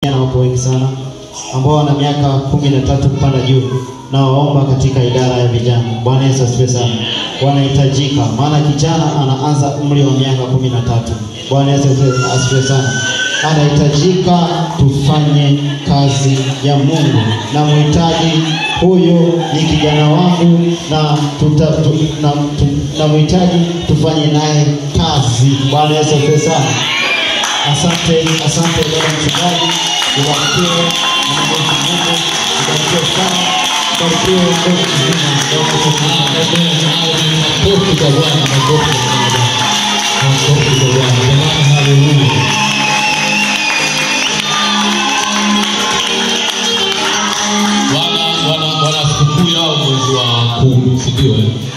Wapo wengi sana ambao wana miaka 13 kupanda juu na waomba katika idara ya vijana. Bwana Yesu asifiwe sana. Wanahitajika maana kijana anaanza umri wa miaka 13. Bwana Yesu asifiwe sana. Anahitajika tufanye kazi ya Mungu. Na mhitaji huyo ni kijana wangu na mhitaji tufanye naye kazi. Bwana Yesu asifiwe sana. Asante baba mchungaji, ubarikiwe na Mungu, ubarikiwe sana, ubarikiwe kwa kuzima na kutukuza kwa Bwana na kwa Bwana. Haleluya. Wana sikukuu yao mwezi wa 10, sio?